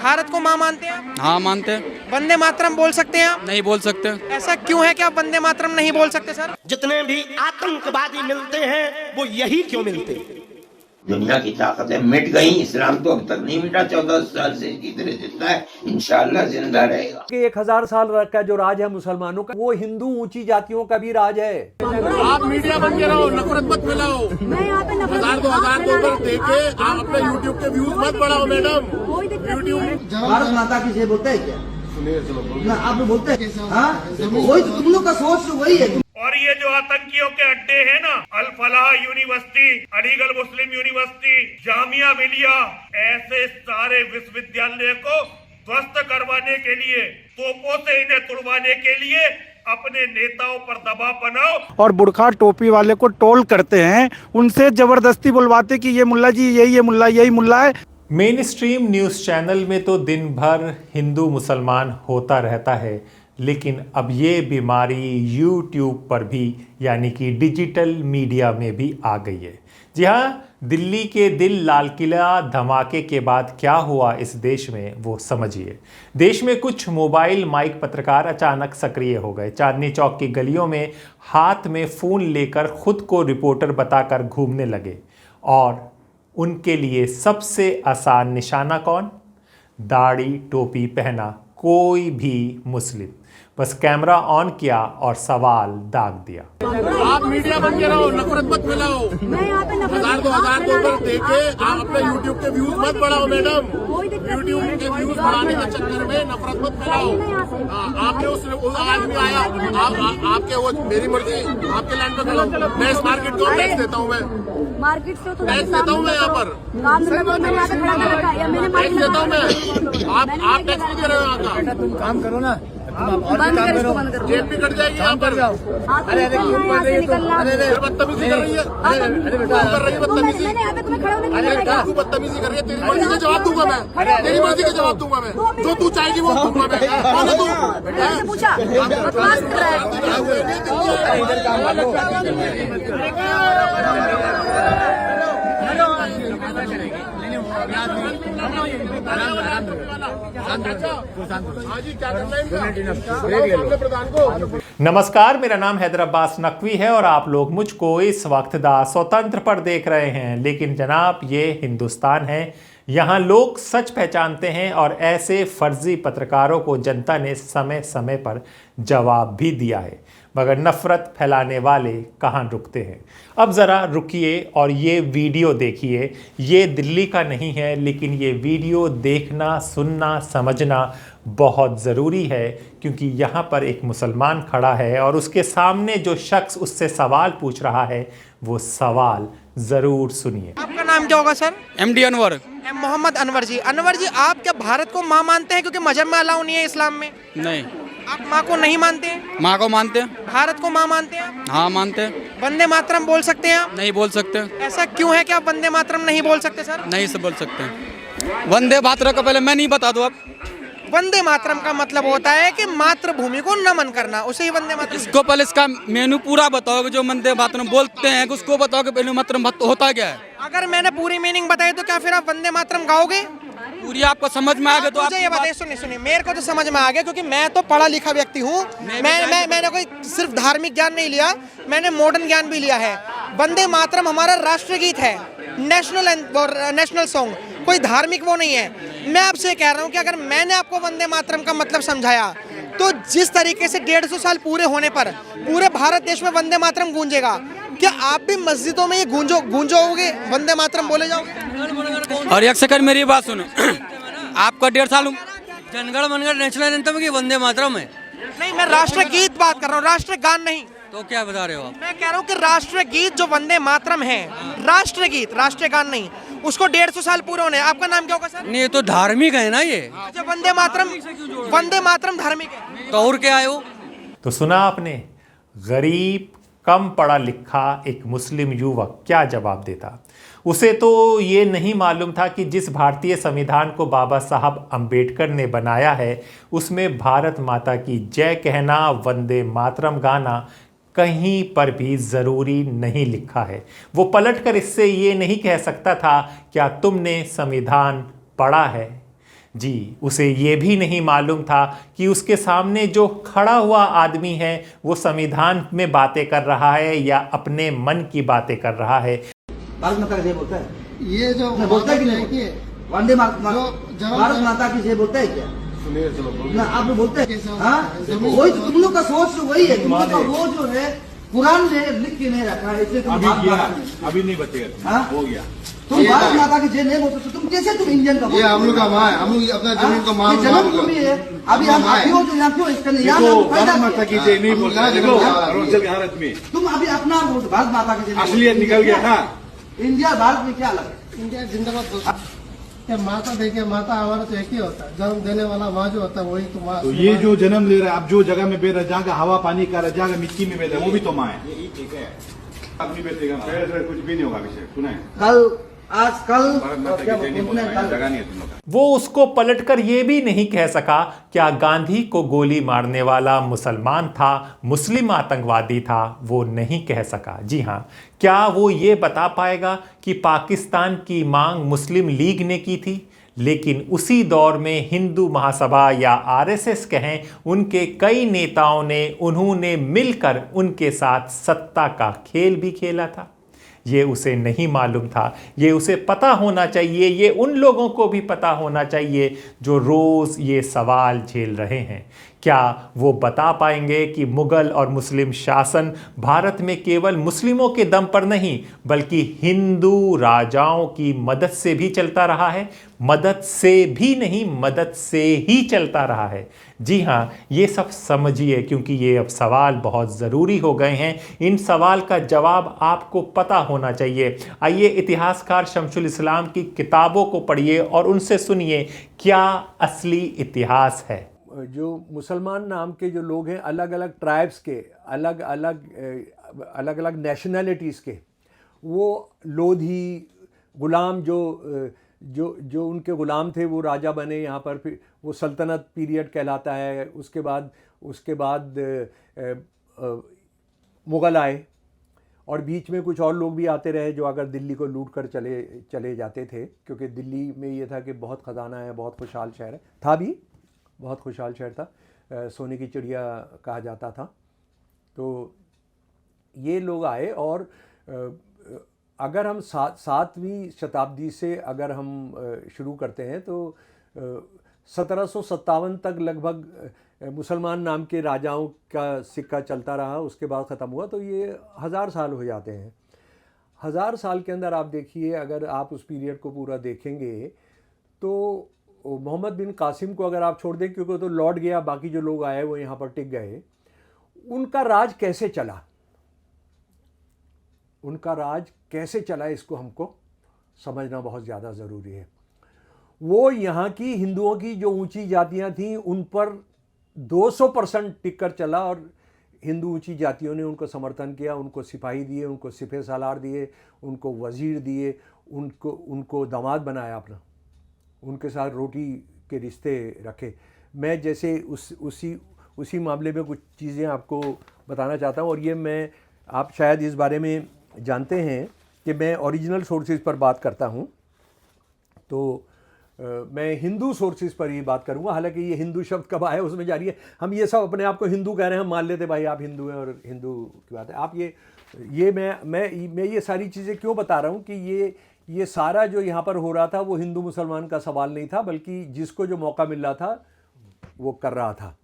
भारत को माँ मानते हैं आप? हाँ मानते हैं। वंदे मातरम बोल सकते हैं आप? नहीं बोल सकते। ऐसा क्यों है कि आप वंदे मातरम नहीं बोल सकते सर? जितने भी आतंकवादी मिलते हैं वो यही क्यों मिलते हैं? दुनिया की ताकतें मिट गई, इस्लाम तो अब तक नहीं मिटा। 14 साल से इसी तरह जिंदा है, इंशाअल्लाह जिंदा रहेगा। 1000 साल का जो राज है मुसलमानों का, वो हिंदू ऊंची जातियों का भी राज है। आप मीडिया बन के रहो, नफरत मत फैलाओ। 1000 2,000 देके आप अपने यूट्यूब के व्यूज मत बढ़ाओ मैडम। यूट्यूब भारत माता की जय बोलते हैं क्या? ना आप बोलते हैं? हाँ, वही तो तुम लोग का सोच वही है। और ये जो आतंकियों के अड्डे हैं ना, अल फलाह यूनिवर्सिटी, अलीगढ़ मुस्लिम यूनिवर्सिटी, जामिया मिलिया, ऐसे सारे विश्वविद्यालय को ध्वस्त करवाने के लिए, तोपों से इन्हें तुड़वाने के लिए अपने नेताओं पर दबाव बनाओ और बुरखा टोपी वाले को टोल करते हैं, उनसे जबरदस्ती बुलवाते कि ये मुल्ला जी यही मुल्ला है। मेन स्ट्रीम न्यूज़ चैनल में तो दिन भर हिंदू मुसलमान होता रहता है, लेकिन अब ये बीमारी यूट्यूब पर भी यानी कि डिजिटल मीडिया में भी आ गई है। जी हाँ, दिल्ली के दिल लाल किला धमाके के बाद क्या हुआ इस देश में वो समझिए। देश में कुछ मोबाइल माइक पत्रकार अचानक सक्रिय हो गए। चांदनी चौक की गलियों में हाथ में फ़ोन लेकर खुद को रिपोर्टर बताकर घूमने लगे और उनके लिए सबसे आसान निशाना कौन? दाढ़ी टोपी पहना कोई भी मुस्लिम। बस कैमरा ऑन किया और सवाल दाग दिया। आप मीडिया बन के रहो, नफरत मत फैलाओ। 1000 2,000 देके आप अपने यूट्यूब के व्यूज मत बढ़ाओ मैडम। यूट्यूब के व्यूज बढ़ाने के चक्कर में नफरत मत फैलाओ। आपने उस आदमी आया, आपके वो मेरी मर्जी, आपके लाइन पे खड़ा हूं मैं। इस मार्केट को टैक्स देता हूँ, मैं मार्केट से तो टैक्स देता हूँ मैं यहाँ पर टैक्स देता हूँ मैं। आप टैक्स नहीं दे रहे हो यहाँ का। तुम काम करो ना, बंद करो। जेब भी कट जाएगी यहाँ पर। अरे बदतमीजी कर रही है, कर रही है बदतमीजी। तू बदतमीजी कर रही है, तेरी मर्जी का जवाब दूंगा मैं, तेरी मर्जी का जवाब दूंगा मैं, जो तू चाहेगी वो दूंगा मैं। कौन है तू? पूछा बकवास कर रहा नमस्कार, मेरा नाम हैदर अब्बास नकवी है और आप लोग मुझको इस वक्त दा स्वतंत्र पर देख रहे हैं। लेकिन जनाब, ये हिंदुस्तान है, यहाँ लोग सच पहचानते हैं और ऐसे फर्जी पत्रकारों को जनता ने समय समय पर जवाब भी दिया है, मगर नफरत फैलाने वाले कहाँ रुकते हैं। अब ज़रा रुकिए और ये वीडियो देखिए। ये दिल्ली का नहीं है, लेकिन ये वीडियो देखना, सुनना, समझना बहुत ज़रूरी है, क्योंकि यहाँ पर एक मुसलमान खड़ा है और उसके सामने जो शख्स उससे सवाल पूछ रहा है वो सवाल ज़रूर सुनिए। आपका नाम क्या होगा सर? MD अनवर। मोहम्मद अनवर जी। अनवर जी, आप क्या भारत को माँ मानते हैं? क्योंकि मजहब में अलाउ नहीं है इस्लाम में। नहीं। आप माँ को नहीं मानते हैं? माँ को मानते हैं। भारत को माँ मानते हैं आप? हाँ मानते हैं। वंदे मातरम बोल सकते हैं आप? नहीं बोल सकते। ऐसा क्यों है कि आप वंदे मातरम नहीं बोल सकते सर? नहीं से बोल सकते हैं। वंदे मातरम का पहले मैं नहीं बता दूँ। अब वंदे मातरम का मतलब होता है कि मातृभूमि को नमन करना, उसे ही वंदे मातरम। इसको पहले इसका मेनू पूरा बताओ कि जो वंदे मातरम बोलते हैं उसको बताओ कि वंदे मातरम होता क्या है। अगर मैंने पूरी मीनिंग बताई तो क्या फिर आप वंदे मातरम गाओगे? पूरी आपको समझ में आ गया तो मुझे ये बताइए। सुनिए, मेरे को तो समझ में आ गया, क्योंकि मैं तो पढ़ा लिखा व्यक्ति हूँ। मैंने कोई सिर्फ धार्मिक ज्ञान नहीं लिया, मैंने मॉडर्न ज्ञान भी लिया है। वंदे मातरम हमारा राष्ट्रगीत है, नेशनल सॉन्ग, कोई धार्मिक वो नहीं है। मैं आपसे कह रहा हूँ कि अगर मैंने आपको वंदे मातरम का मतलब समझाया तो जिस तरीके से 150 साल पूरे होने पर पूरे भारत देश में वंदे मातरम गूंजेगा, क्या आप भी मस्जिदों में ये गूंजोगे, वंदे मातरम बोले जाओगे? और एक सेकंड मेरी बात सुनो। आपका 1.5 साल जनगण मनगढ़ नेशनल एंथम की वंदे मातरम है। नहीं, मैं राष्ट्रगीत बात कर रहा हूँ, राष्ट्रगान नहीं। तो क्या बता रहे हो आप? मैं कह रहा हूँ कि राष्ट्रगीत जो वंदे मातरम है, राष्ट्रगीत, राष्ट्रगान नहीं, उसको 150 साल पूरे होने। आपका नाम क्या होगा सर? नहीं, ये तो धार्मिक है ना ये। अच्छा, वंदे मातरम धार्मिक है तो और क्या है वो? तो सुना आपने, गरीब कम पढ़ा लिखा एक मुस्लिम युवक क्या जवाब देता। उसे तो ये नहीं मालूम था कि जिस भारतीय संविधान को बाबा साहब अंबेडकर ने बनाया है उसमें भारत माता की जय कहना, वंदे मातरम गाना कहीं पर भी ज़रूरी नहीं लिखा है। वो पलटकर इससे ये नहीं कह सकता था क्या तुमने संविधान पढ़ा है। जी, उसे ये भी नहीं मालूम था कि उसके सामने जो खड़ा हुआ आदमी है वो संविधान में बातें कर रहा है या अपने मन की बातें कर रहा है। भारत माता की जय बोलता है, ये जो बोलता है कि नहीं? वंदे भारत माता की जय बोलता है क्या? ना आप लोग बोलते हैं? हाँ, वही तो तुम लोग का सोच तो वही है। तुम लोग का वो जो है कुरान ने लिख के नहीं रखा है, इसलिए अभी नहीं बचेगा, हाँ? हो गया। तुम भारत माता की जय नहीं बोलते तो तुम कैसे तुम इंडियन का? ये हम लोग का माँ है, हम लोग अपना जमीन को माँ जन्मभूमि है। अभी हम क्यों तो यहाँ क्यों इसका नहीं भारत माता की जय नहीं बोलते, अरुणाचल के हर आदमी। तुम अभी अपना बोलते भारत माता की जय, असलियत निकल गया ना। इंडिया भारत में क्या अलग है? इंडिया जिंदाबाद बोलता है। माता देखिए, माता हमारा तो एक ही होता है, जन्म देने वाला माँ जो होता है वही तो माँ। तो ये जो जन्म ले रहा है, आप जो जगह में बेच रहे, जहाँ का हवा पानी का रहा, जहाँ का मिट्टी में बेच रहा है, वो भी तो माँ है। अपनी बेचेगा, कुछ भी नहीं होगा। अभिषेक सुना है, कल आज कल जगह नहीं है तुम लोग। वो उसको पलटकर ये भी नहीं कह सका क्या गांधी को गोली मारने वाला मुसलमान था, मुस्लिम आतंकवादी था। वो नहीं कह सका। जी हाँ, क्या वो ये बता पाएगा कि पाकिस्तान की मांग मुस्लिम लीग ने की थी? लेकिन उसी दौर में हिंदू महासभा या आरएसएस कहें, उनके कई नेताओं ने उन्होंने मिलकर उनके साथ सत्ता का खेल भी खेला था। ये उसे नहीं मालूम था। ये उसे पता होना चाहिए, ये उन लोगों को भी पता होना चाहिए जो रोज़ ये सवाल झेल रहे हैं। क्या वो बता पाएंगे कि मुग़ल और मुस्लिम शासन भारत में केवल मुस्लिमों के दम पर नहीं बल्कि हिंदू राजाओं की मदद से भी चलता रहा है? मदद से भी नहीं, मदद से ही चलता रहा है। जी हाँ, ये सब समझिए, क्योंकि ये अब सवाल बहुत ज़रूरी हो गए हैं। इन सवाल का जवाब आपको पता होना चाहिए। आइए इतिहासकार शमसुल इस्लाम की किताबों को पढ़िए और उनसे सुनिए क्या असली इतिहास है। जो मुसलमान नाम के जो लोग हैं, अलग अलग ट्राइब्स के, अलग अलग नेशनैलिटीज़ के, वो लोधी गुलाम जो उनके गुलाम थे वो राजा बने यहाँ पर। फिर वो सल्तनत पीरियड कहलाता है। उसके बाद मुग़ल आए और बीच में कुछ और लोग भी आते रहे जो अगर दिल्ली को लूट कर चले जाते थे, क्योंकि दिल्ली में ये था कि बहुत ख़जाना है, बहुत खुशहाल शहर है, था भी बहुत खुशहाल शहर था, सोने की चिड़िया कहा जाता था। तो ये लोग आए और अगर हम 7वीं शताब्दी से अगर हम शुरू करते हैं तो 1757 तक लगभग मुसलमान नाम के राजाओं का सिक्का चलता रहा। उसके बाद ख़त्म हुआ, तो ये 1000 साल हो जाते हैं। 1000 साल के अंदर आप देखिए, अगर आप उस पीरियड को पूरा देखेंगे तो मोहम्मद बिन कासिम को अगर आप छोड़ दें, क्योंकि तो लौट गया, बाकी जो लोग आए वो यहाँ पर टिक गए। उनका राज कैसे चला, इसको हमको समझना बहुत ज़्यादा ज़रूरी है। वो यहाँ की हिंदुओं की जो ऊंची जातियाँ थीं उन पर 200% टिक कर चला और हिंदू ऊंची जातियों ने उनको समर्थन किया, उनको सिपाही दिए, उनको सिपह सालार दिए, उनको वज़ीर दिए, उनको दामाद बनाया अपना, उनके साथ रोटी के रिश्ते रखे। मैं जैसे उसी मामले में कुछ चीज़ें आपको बताना चाहता हूँ, और ये आप शायद इस बारे में जानते हैं कि मैं ओरिजिनल सोर्सेज पर बात करता हूँ, तो मैं हिंदू सोर्सेज पर ही बात करूँगा। हालांकि ये हिंदू शब्द कब आया उसमें जारी है, हम ये सब अपने आप को हिंदू कह रहे हैं, हम मान लेते भाई आप हिंदू हैं और हिंदू की बात है। आप ये मैं ये सारी चीज़ें क्यों बता रहा हूँ कि ये सारा जो यहाँ पर हो रहा था वो हिंदू मुसलमान का सवाल नहीं था, बल्कि जिसको जो मौका मिल रहा था वो कर रहा था।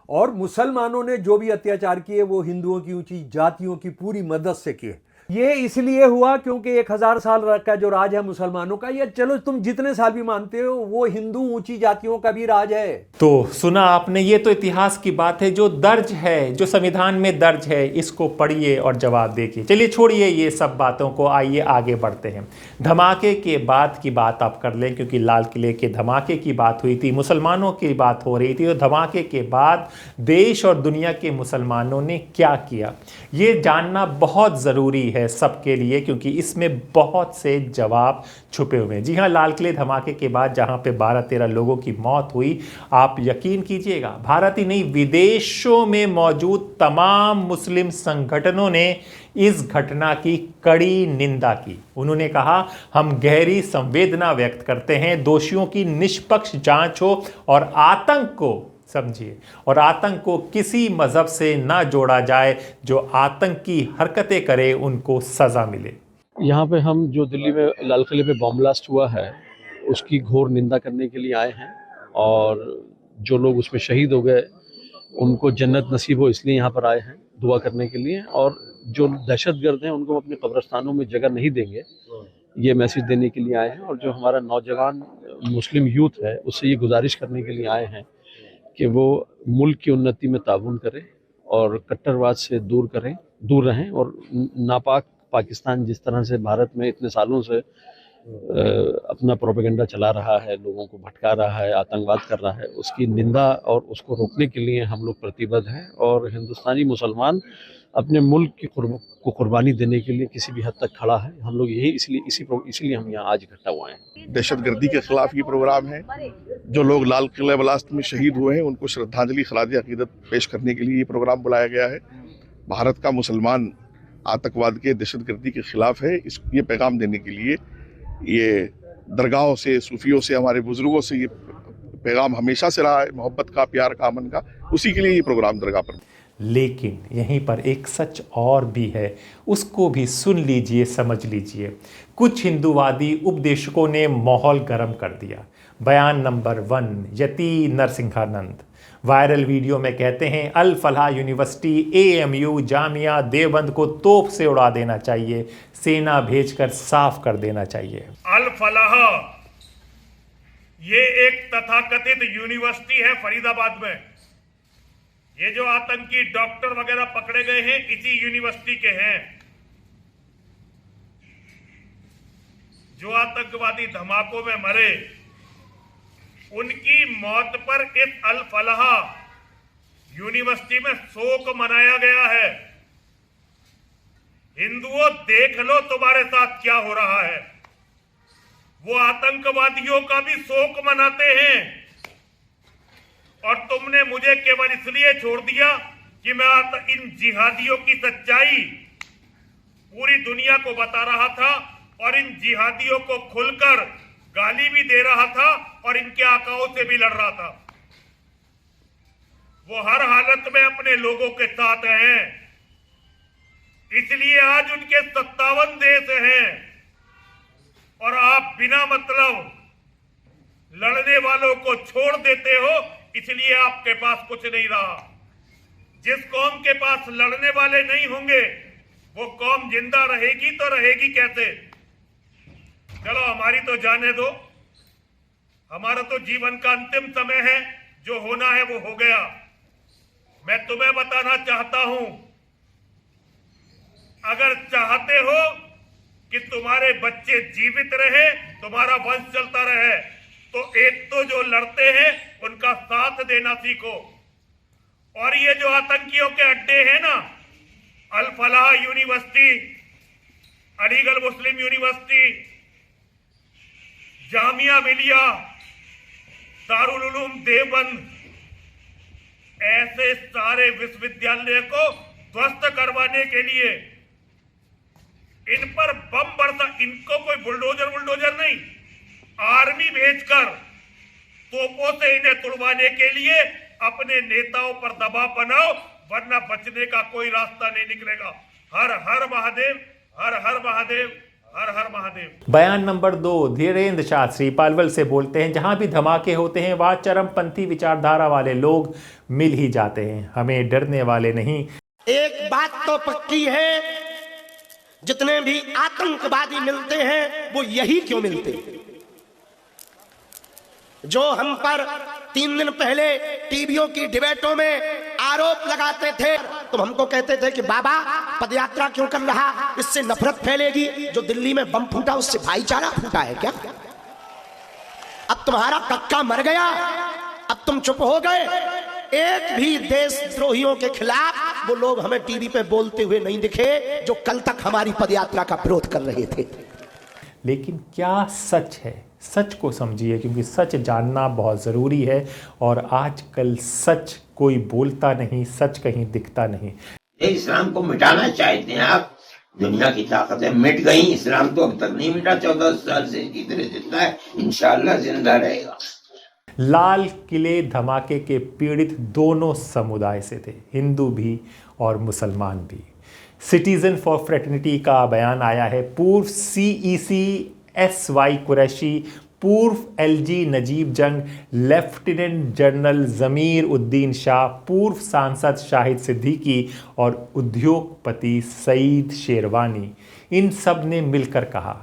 और मुसलमानों ने जो भी अत्याचार किए वो हिंदुओं की ऊंची जातियों की पूरी मदद से किए। ये इसलिए हुआ क्योंकि 1000 साल का जो राज है मुसलमानों का, ये चलो तुम जितने साल भी मानते हो, वो हिंदू ऊंची जातियों का भी राज है। तो सुना आपने, ये तो इतिहास की बात है जो दर्ज है, जो संविधान में दर्ज है। इसको पढ़िए और जवाब देखिए। चलिए छोड़िए ये सब बातों को, आइए आगे बढ़ते हैं। धमाके के बाद की बात आप कर लें, क्योंकि लाल किले के धमाके की बात हुई थी, मुसलमानों की बात हो रही थी। और धमाके के बाद देश और दुनिया के मुसलमानों ने क्या किया, ये जानना बहुत ज़रूरी है। है सबके लिए, क्योंकि इसमें बहुत से जवाब छुपे हुए हैं। जी हाँ, लाल किले धमाके के बाद जहां पे 12-13 लोगों की मौत हुई, आप यकीन कीजिएगा भारत ही नहीं विदेशों में मौजूद तमाम मुस्लिम संगठनों ने इस घटना की कड़ी निंदा की। उन्होंने कहा, हम गहरी संवेदना व्यक्त करते हैं, दोषियों की निष्पक्ष जांच हो और आतंक को समझिए, और आतंक को किसी मजहब से ना जोड़ा जाए। जो आतंक की हरकतें करे उनको सजा मिले। यहाँ पे हम जो दिल्ली में लाल किले पे बॉम्ब ब्लास्ट हुआ है उसकी घोर निंदा करने के लिए आए हैं, और जो लोग उसमें शहीद हो गए उनको जन्नत नसीब हो इसलिए यहाँ पर आए हैं दुआ करने के लिए। और जो दहशतगर्द हैं उनको अपने कब्रिस्तानों में जगह नहीं देंगे, ये मैसेज देने के लिए आए हैं। और जो हमारा नौजवान मुस्लिम यूथ है उससे ये गुजारिश करने के लिए आए हैं कि वो मुल्क की उन्नति में ताउन करें और कट्टरवाद से दूर रहें। और नापाक पाकिस्तान जिस तरह से भारत में इतने सालों से अपना प्रोपेगेंडा चला रहा है, लोगों को भटका रहा है, आतंकवाद कर रहा है, उसकी निंदा और उसको रोकने के लिए हम लोग प्रतिबद्ध हैं। और हिंदुस्तानी मुसलमान अपने मुल्क की को कुर्बानी देने के लिए किसी भी हद तक खड़ा है। हम लोग यही इसलिए हम यहाँ आज इकट्ठा हुए हैं। दहशतगर्दी के खिलाफ ये प्रोग्राम है। जो लोग लाल किला ब्लास्ट में शहीद हुए हैं उनको श्रद्धांजलि खराज अकीदत पेश करने के लिए ये प्रोग्राम बुलाया गया है। भारत का मुसलमान आतंकवाद के दहशतगर्दी के खिलाफ है, ये पैगाम देने के लिए ये दरगाहों से, सूफियों से, हमारे बुजुर्गों से ये पैगाम हमेशा से रहा है, मोहब्बत का, प्यार का, अमन का। उसी के लिए ये प्रोग्राम दरगाह पर। लेकिन यहीं पर एक सच और भी है, उसको भी सुन लीजिए, समझ लीजिए। कुछ हिंदूवादी उपदेशकों ने माहौल गर्म कर दिया। बयान नंबर 1, यति नरसिंहानंद वायरल वीडियो में कहते हैं, अल फलाह यूनिवर्सिटी, AMU, जामिया देवबंद को तोप से उड़ा देना चाहिए, सेना भेजकर साफ कर देना चाहिए। अल फलाह ये एक तथाकथित यूनिवर्सिटी है फरीदाबाद में। ये जो आतंकी डॉक्टर वगैरह पकड़े गए हैं इसी यूनिवर्सिटी के हैं। जो आतंकवादी धमाकों में मरे उनकी मौत पर इस अल फलाह यूनिवर्सिटी में शोक मनाया गया है। हिंदुओं देख लो तुम्हारे साथ क्या हो रहा है। वो आतंकवादियों का भी शोक मनाते हैं और तुमने मुझे केवल इसलिए छोड़ दिया कि मैं इन जिहादियों की सच्चाई पूरी दुनिया को बता रहा था और इन जिहादियों को खुलकर गाली भी दे रहा था और इनके आकाओं से भी लड़ रहा था। वो हर हालत में अपने लोगों के साथ हैं, इसलिए आज उनके 57 देश हैं और आप बिना मतलब लड़ने वालों को छोड़ देते हो, इसलिए आपके पास कुछ नहीं रहा। जिस कौम के पास लड़ने वाले नहीं होंगे वो कौम जिंदा रहेगी तो रहेगी कैसे? चलो हमारी तो जाने दो, हमारा तो जीवन का अंतिम समय है, जो होना है वो हो गया। मैं तुम्हें बताना चाहता हूं, अगर चाहते हो कि तुम्हारे बच्चे जीवित रहे, तुम्हारा वंश चलता रहे, तो एक तो जो लड़ते हैं उनका साथ देना सीखो। और ये जो आतंकियों के अड्डे हैं ना, अल फलाह यूनिवर्सिटी, अलीगढ़ मुस्लिम यूनिवर्सिटी, जामिया मिलिया, दारुल उलूम देवबंद, ऐसे सारे विश्वविद्यालय को ध्वस्त करवाने के लिए इन पर बम बरसा, इनको कोई बुलडोजर नहीं, आर्मी भेजकर तोपों से इन्हें तुड़वाने के लिए अपने नेताओं पर दबाव बनाओ, वरना बचने का कोई रास्ता नहीं निकलेगा। हर हर महादेव, हर हर महादेव, हर हर महादेव। बयान नंबर 2, धीरेन्द्र शास्त्री पालवल से बोलते हैं, जहां भी धमाके होते हैं वहां चरमपंथी विचारधारा वाले लोग मिल ही जाते हैं, हमें डरने वाले नहीं। एक बात तो पक्की है, जितने भी आतंकवादी मिलते हैं वो यही क्यों मिलते हैं? जो हम पर 3 दिन पहले टीवियों की डिबेटों में आरोप लगाते थे, तो हमको कहते थे कि बाबा पदयात्रा क्यों कर रहा, इससे नफरत फैलेगी। जो दिल्ली में बम फूटा उससे भाईचारा फूटा है क्या? अब तुम्हारा कक्का मर गया, अब तुम चुप हो गए। एक भी देशद्रोहियों के खिलाफ वो लोग हमें टीवी पे बोलते हुए नहीं दिखे जो कल तक हमारी पदयात्रा का विरोध कर रहे थे। लेकिन क्या सच है? सच को समझिए, क्योंकि सच जानना बहुत ज़रूरी है। और आजकल सच कोई बोलता नहीं, सच कहीं दिखता नहीं। इस्लाम को मिटाना चाहते हैं आप, दुनिया की ताकतें मिट गई, इस्लाम तो अब तक नहीं मिटा, 14 साल से इसी तरह जिंदा है, इंशाअल्लाह जिंदा रहेगा। लाल किले धमाके के पीड़ित दोनों समुदाय से थे, हिंदू भी और मुसलमान भी। सिटीजन फॉर फ्रेटर्निटी का बयान आया है। पूर्व CEC SY कुरैशी, पूर्व LG नजीब जंग, लेफ्टिनेंट जनरल ज़मीर उद्दीन शाह, पूर्व सांसद शाहिद सिद्दीकी और उद्योगपति सईद शेरवानी, इन सब ने मिलकर कहा,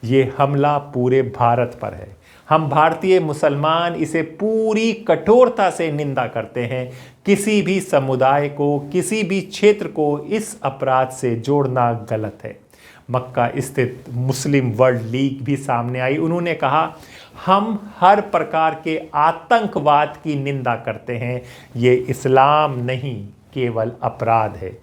ये हमला पूरे भारत पर है। हम भारतीय मुसलमान इसे पूरी कठोरता से निंदा करते हैं। किसी भी समुदाय को, किसी भी क्षेत्र को इस अपराध से जोड़ना गलत है। मक्का स्थित मुस्लिम वर्ल्ड लीग भी सामने आई। उन्होंने कहा, हम हर प्रकार के आतंकवाद की निंदा करते हैं। ये इस्लाम नहीं, केवल अपराध है।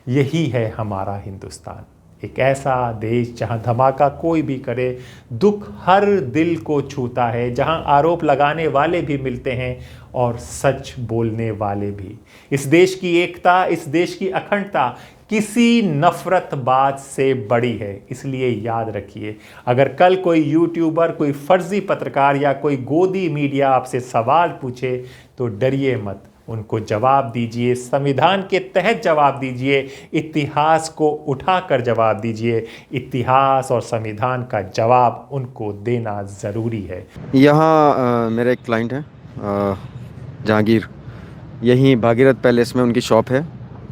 यही है हमारा हिंदुस्तान, एक ऐसा देश जहां धमाका कोई भी करे दुख हर दिल को छूता है, जहां आरोप लगाने वाले भी मिलते हैं और सच बोलने वाले भी। इस देश की एकता, इस देश की अखंडता किसी नफरतबाज से बड़ी है। इसलिए याद रखिए, अगर कल कोई यूट्यूबर, कोई फर्जी पत्रकार या कोई गोदी मीडिया आपसे सवाल पूछे तो डरिए मत, उनको जवाब दीजिए, संविधान के तहत जवाब दीजिए, इतिहास को उठाकर जवाब दीजिए। इतिहास और संविधान का जवाब उनको देना ज़रूरी है। यहाँ मेरा एक क्लाइंट है जहांगीर, यहीं भागीरथ पैलेस में उनकी शॉप है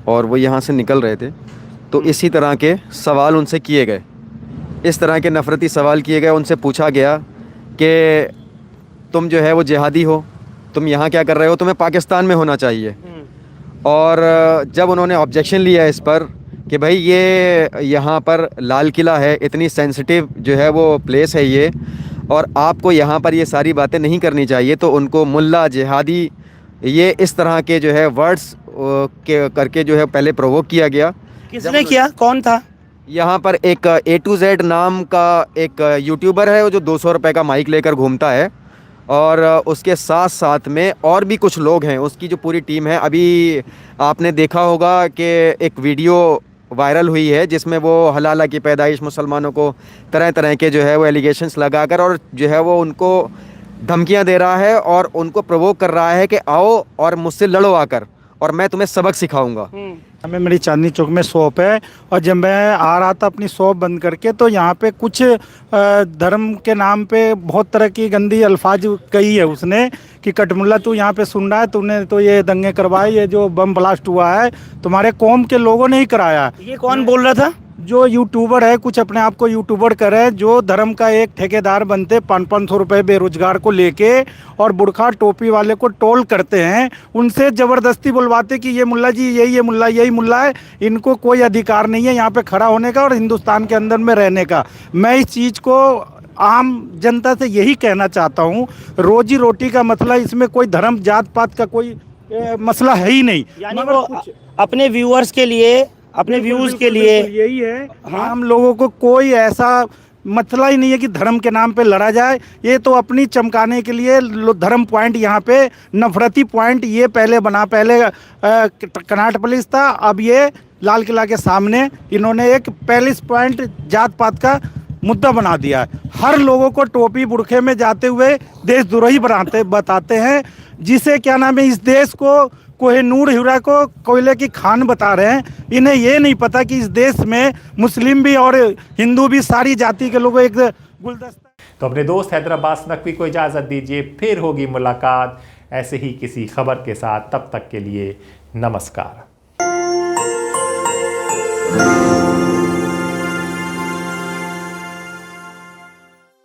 और वो यहाँ से निकल रहे थे तो इसी तरह के सवाल उनसे किए गए, इस तरह के नफरती सवाल किए गए। उनसे पूछा गया कि तुम जो है वो जिहादी हो, तुम यहाँ क्या कर रहे हो, तुम्हें पाकिस्तान में होना चाहिए। और जब उन्होंने ऑब्जेक्शन लिया इस पर कि भाई ये यहाँ पर लाल किला है, इतनी सेंसिटिव जो है वो प्लेस है ये, और आपको यहाँ पर ये सारी बातें नहीं करनी चाहिए, तो उनको मुल्ला, जिहादी, ये इस तरह के जो है वर्ड्स के करके जो है पहले प्रोवोक किया गया। किसने किया? कौन था? यहाँ पर एक A to Z नाम का एक यूट्यूबर है जो 200 रुपये का माइक लेकर घूमता है, और उसके साथ साथ में और भी कुछ लोग हैं, उसकी जो पूरी टीम है। अभी आपने देखा होगा कि एक वीडियो वायरल हुई है जिसमें वो हलाला की पैदाइश, मुसलमानों को तरह तरह के जो है वो एलिगेशंस लगाकर और जो है वो उनको धमकियां दे रहा है और उनको प्रोवोक कर रहा है कि आओ और मुझसे लड़ो आकर, और मैं तुम्हें सबक सिखाऊंगा। हमें मेरी चांदनी चौक में शॉप है, और जब मैं आ रहा था अपनी शॉप बंद करके तो यहाँ पे कुछ धर्म के नाम पे बहुत तरह की गंदी अल्फाज कही है उसने कि कटमुल्ला तू यहाँ पे सुन रहा है, तूने तो ये दंगे करवाए, ये जो बम ब्लास्ट हुआ है तुम्हारे कौम के लोगों ने ही कराया। ये कौन बोल रहा था? जो यूट्यूबर है, कुछ अपने आप को यूट्यूबर करे, जो धर्म का एक ठेकेदार बनते 500-500 रुपये बेरोजगार को लेके और बुरखा टोपी वाले को टोल करते हैं, उनसे ज़बरदस्ती बुलवाते कि ये मुल्ला जी यही मुल्ला है, इनको कोई अधिकार नहीं है यहाँ पे खड़ा होने का और हिंदुस्तान के अंदर में रहने का। मैं इस चीज़ को आम जनता से यही कहना चाहता हूँ, रोजी रोटी का मसला, इसमें कोई धर्म जात पात का कोई मसला है ही नहीं। यानी वो अपने व्यूअर्स के लिए, अपने व्यूज के लिए यही है। हम लोगों को कोई ऐसा मसला ही नहीं है कि धर्म के नाम पे लड़ा जाए। ये तो अपनी चमकाने के लिए धर्म पॉइंट यहाँ पे नफरती पॉइंट ये पहले कनाट पुलिस था, अब ये लाल किला के सामने इन्होंने एक पैलेस पॉइंट जात पात का मुद्दा बना दिया है। हर लोगों को टोपी बुरखे में जाते हुए देशद्रोही बताते हैं, जिसे क्या नाम है, इस देश को कोहिनूर हीरा को कोयले की खान बता रहे हैं। इन्हें ये नहीं पता कि इस देश में मुस्लिम भी और हिंदू भी, सारी जाति के लोग एक गुलदस्ता। तो अपने दोस्त हैदराबाद नकवी को इजाज़त दीजिए, फिर होगी मुलाकात ऐसे ही किसी खबर के साथ। तब तक के लिए नमस्कार।